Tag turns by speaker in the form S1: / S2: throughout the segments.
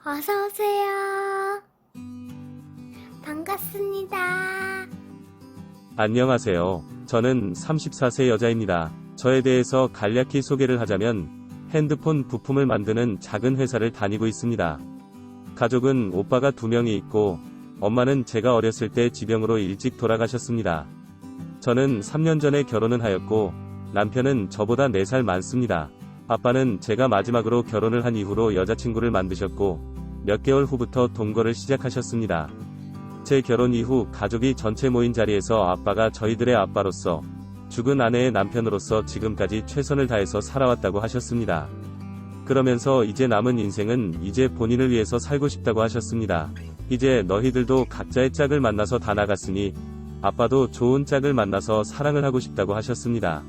S1: 어서오세요. 반갑습니다.
S2: 안녕하세요. 저는 34세 여자입니다. 저에 대해서 간략히 소개를 하자면 핸드폰 부품을 만드는 작은 회사를 다니고 있습니다. 가족은 오빠가 2명이 있고 엄마는 제가 어렸을 때 지병으로 일찍 돌아가셨습니다. 저는 3년 전에 결혼을 하였고 남편은 저보다 4살 많습니다. 아빠는 제가 마지막으로 결혼을 한 이후로 여자친구를 만드셨고 몇 개월 후부터 동거를 시작하셨습니다. 제 결혼 이후 가족이 전체 모인 자리에서 아빠가 저희들의 아빠로서, 죽은 아내의 남편으로서 지금까지 최선을 다해서 살아왔다고 하셨습니다. 그러면서 이제 남은 인생은 이제 본인을 위해서 살고 싶다고 하셨습니다. 이제 너희들도 각자의 짝을 만나서 다 나갔으니 아빠도 좋은 짝을 만나서 사랑을 하고 싶다고 하셨습니다.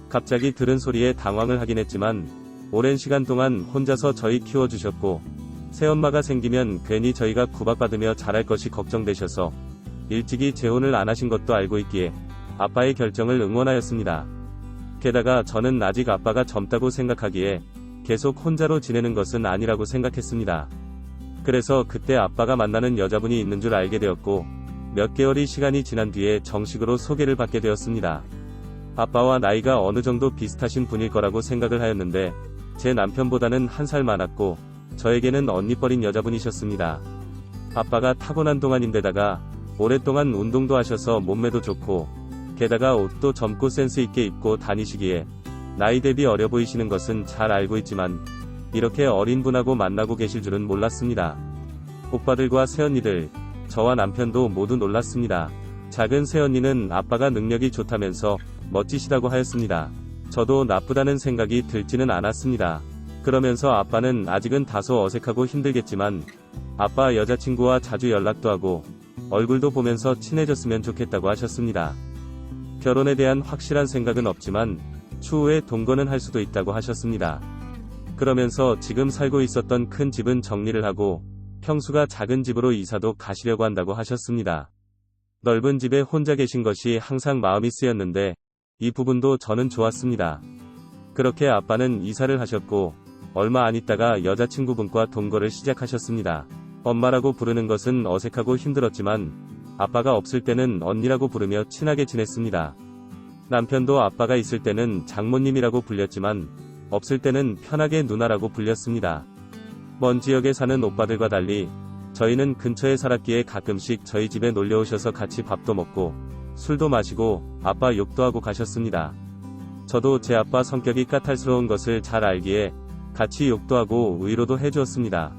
S2: 갑자기 들은 소리에 당황을 하긴 했지만 오랜 시간 동안 혼자서 저희 키워주셨고 새엄마가 생기면 괜히 저희가 구박받으며 자랄 것이 걱정되셔서 일찍이 재혼을 안 하신 것도 알고 있기에 아빠의 결정을 응원하였습니다. 게다가 저는 아직 아빠가 젊다고 생각하기에 계속 혼자로 지내는 것은 아니라고 생각했습니다. 그래서 그때 아빠가 만나는 여자분이 있는 줄 알게 되었고 몇 개월이 시간이 지난 뒤에 정식으로 소개를 받게 되었습니다. 아빠와 나이가 어느 정도 비슷하신 분일 거라고 생각을 하였는데 제 남편보다는 1살 많았고 저에게는 언니뻘인 여자분이셨습니다. 아빠가 타고난 동안인데다가 오랫동안 운동도 하셔서 몸매도 좋고 게다가 옷도 젊고 센스 있게 입고 다니시기에 나이 대비 어려 보이시는 것은 잘 알고 있지만 이렇게 어린 분하고 만나고 계실 줄은 몰랐습니다. 오빠들과 새언니들, 저와 남편도 모두 놀랐습니다. 작은 새언니는 아빠가 능력이 좋다면서 멋지시다고 하였습니다. 저도 나쁘다는 생각이 들지는 않았습니다. 그러면서 아빠는 아직은 다소 어색하고 힘들겠지만 아빠 여자친구와 자주 연락도 하고 얼굴도 보면서 친해졌으면 좋겠다고 하셨습니다. 결혼에 대한 확실한 생각은 없지만 추후에 동거는 할 수도 있다고 하셨습니다. 그러면서 지금 살고 있었던 큰 집은 정리를 하고 평수가 작은 집으로 이사도 가시려고 한다고 하셨습니다. 넓은 집에 혼자 계신 것이 항상 마음이 쓰였는데 이 부분도 저는 좋았습니다. 그렇게 아빠는 이사를 하셨고 얼마 안 있다가 여자친구분과 동거를 시작하셨습니다. 엄마라고 부르는 것은 어색하고 힘들었지만 아빠가 없을 때는 언니라고 부르며 친하게 지냈습니다. 남편도 아빠가 있을 때는 장모님이라고 불렸지만 없을 때는 편하게 누나라고 불렸습니다. 먼 지역에 사는 오빠들과 달리 저희는 근처에 살았기에 가끔씩 저희 집에 놀려오셔서 같이 밥도 먹고 술도 마시고 아빠 욕도 하고 가셨습니다. 저도 제 아빠 성격이 까탈스러운 것을 잘 알기에 같이 욕도 하고 위로도 해주었습니다.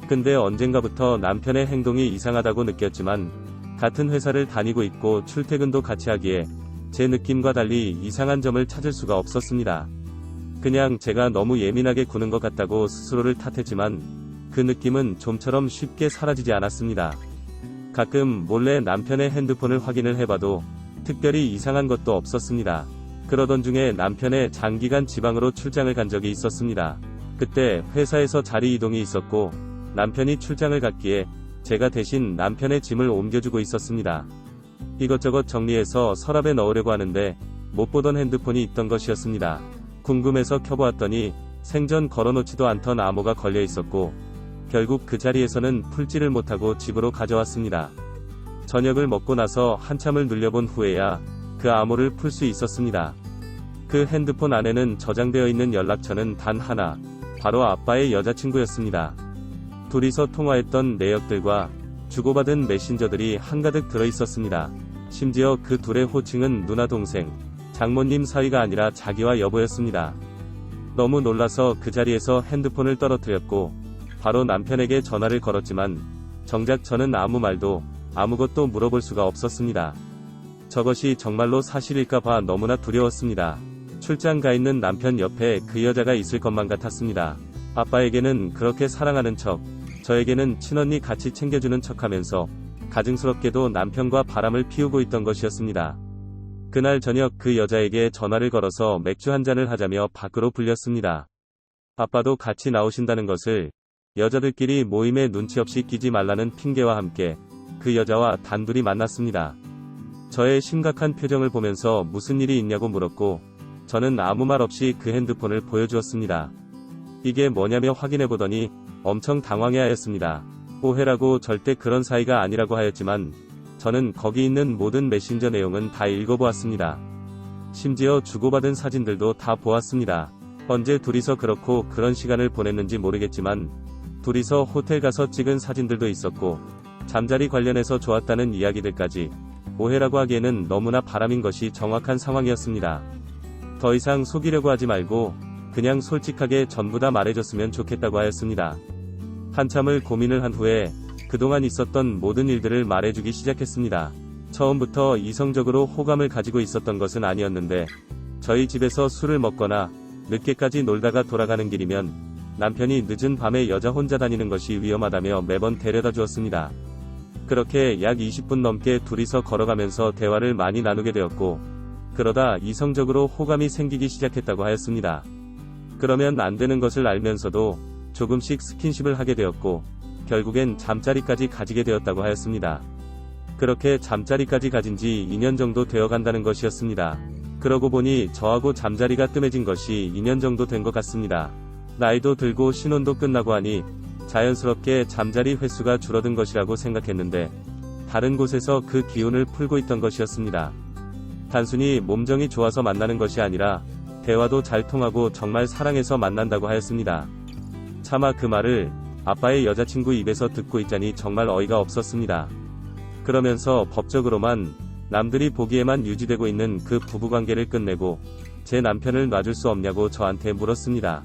S2: 근데 언젠가부터 남편의 행동이 이상하다고 느꼈지만 같은 회사를 다니고 있고 출퇴근도 같이 하기에 제 느낌과 달리 이상한 점을 찾을 수가 없었습니다. 그냥 제가 너무 예민하게 구는 것 같다고 스스로를 탓했지만 그 느낌은 좀처럼 쉽게 사라지지 않았습니다. 가끔 몰래 남편의 핸드폰을 확인을 해봐도 특별히 이상한 것도 없었습니다. 그러던 중에 남편의 장기간 지방으로 출장을 간 적이 있었습니다. 그때 회사에서 자리 이동이 있었고 남편이 출장을 갔기에 제가 대신 남편의 짐을 옮겨주고 있었습니다. 이것저것 정리해서 서랍에 넣으려고 하는데 못 보던 핸드폰이 있던 것이었습니다. 궁금해서 켜보았더니 생전 걸어놓지도 않던 암호가 걸려 있었고 결국 그 자리에서는 풀지를 못하고 집으로 가져왔습니다. 저녁을 먹고 나서 한참을 눌려본 후에야 그 암호를 풀 수 있었습니다. 그 핸드폰 안에는 저장되어 있는 연락처는 단 하나, 바로 아빠의 여자친구였습니다. 둘이서 통화했던 내역들과 주고받은 메신저들이 한가득 들어있었습니다. 심지어 그 둘의 호칭은 누나 동생, 장모님 사이가 아니라 자기와 여보였습니다. 너무 놀라서 그 자리에서 핸드폰을 떨어뜨렸고 바로 남편에게 전화를 걸었지만 정작 저는 아무 말도 아무것도 물어볼 수가 없었습니다. 저것이 정말로 사실일까 봐 너무나 두려웠습니다. 출장 가 있는 남편 옆에 그 여자가 있을 것만 같았습니다. 아빠에게는 그렇게 사랑하는 척, 저에게는 친언니 같이 챙겨주는 척하면서 가증스럽게도 남편과 바람을 피우고 있던 것이었습니다. 그날 저녁 그 여자에게 전화를 걸어서 맥주 한 잔을 하자며 밖으로 불렸습니다. 아빠도 같이 나오신다는 것을 여자들끼리 모임에 눈치 없이 끼지 말라는 핑계와 함께 그 여자와 단둘이 만났습니다. 저의 심각한 표정을 보면서 무슨 일이 있냐고 물었고 저는 아무 말 없이 그 핸드폰을 보여주었습니다. 이게 뭐냐며 확인해보더니 엄청 당황해하였습니다. 오해라고 절대 그런 사이가 아니라고 하였지만 저는 거기 있는 모든 메신저 내용은 다 읽어보았습니다. 심지어 주고받은 사진들도 다 보았습니다. 언제 둘이서 그렇고 그런 시간을 보냈는지 모르겠지만 둘이서 호텔 가서 찍은 사진들도 있었고 잠자리 관련해서 좋았다는 이야기들까지 오해라고 하기에는 너무나 바람인 것이 정확한 상황이었습니다. 더 이상 속이려고 하지 말고 그냥 솔직하게 전부 다 말해줬으면 좋겠다고 하였습니다. 한참을 고민을 한 후에 그동안 있었던 모든 일들을 말해주기 시작했습니다. 처음부터 이성적으로 호감을 가지고 있었던 것은 아니었는데 저희 집에서 술을 먹거나 늦게까지 놀다가 돌아가는 길이면 남편이 늦은 밤에 여자 혼자 다니는 것이 위험하다며 매번 데려다 주었습니다. 그렇게 약 20분 넘게 둘이서 걸어가면서 대화를 많이 나누게 되었고 그러다 이성적으로 호감이 생기기 시작했다고 하였습니다. 그러면 안 되는 것을 알면서도 조금씩 스킨십을 하게 되었고 결국엔 잠자리까지 가지게 되었다고 하였습니다. 그렇게 잠자리까지 가진 지 2년 정도 되어 간다는 것이었습니다. 그러고 보니 저하고 잠자리가 뜸해진 것이 2년 정도 된 것 같습니다. 나이도 들고 신혼도 끝나고 하니 자연스럽게 잠자리 횟수가 줄어든 것이라고 생각했는데 다른 곳에서 그 기운을 풀고 있던 것이었습니다. 단순히 몸정이 좋아서 만나는 것이 아니라 대화도 잘 통하고 정말 사랑해서 만난다고 하였습니다. 차마 그 말을 아빠의 여자친구 입에서 듣고 있자니 정말 어이가 없었습니다. 그러면서 법적으로만 남들이 보기에만 유지되고 있는 그 부부관계를 끝내고 제 남편을 놔줄 수 없냐고 저한테 물었습니다.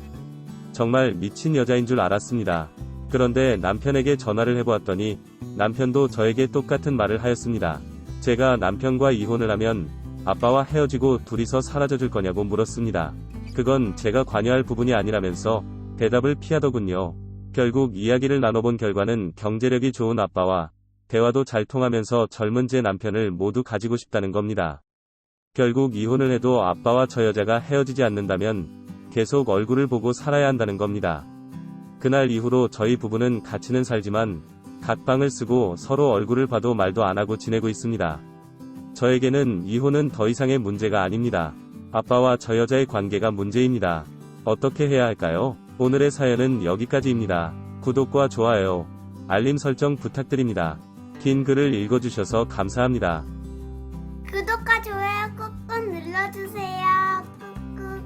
S2: 정말 미친 여자인 줄 알았습니다. 그런데 남편에게 전화를 해보았더니 남편도 저에게 똑같은 말을 하였습니다. 제가 남편과 이혼을 하면 아빠와 헤어지고 둘이서 사라져 줄 거냐고 물었습니다. 그건 제가 관여할 부분이 아니라면서 대답을 피하더군요. 결국 이야기를 나눠본 결과는 경제력이 좋은 아빠와 대화도 잘 통하면서 젊은 제 남편을 모두 가지고 싶다는 겁니다. 결국 이혼을 해도 아빠와 저 여자가 헤어지지 않는다면 계속 얼굴을 보고 살아야 한다는 겁니다. 그날 이후로 저희 부부는 같이는 살지만 각 방을 쓰고 서로 얼굴을 봐도 말도 안 하고 지내고 있습니다. 저에게는 이혼은 더 이상의 문제가 아닙니다. 아빠와 저 여자의 관계가 문제입니다. 어떻게 해야 할까요? 오늘의 사연은 여기까지입니다. 구독과 좋아요, 알림 설정 부탁드립니다. 긴 글을 읽어주셔서 감사합니다.
S1: 구독과 좋아요 꾹꾹 눌러주세요. 꾹꾹.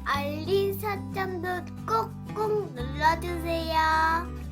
S1: 알림 설정도 꾹꾹 눌러주세요.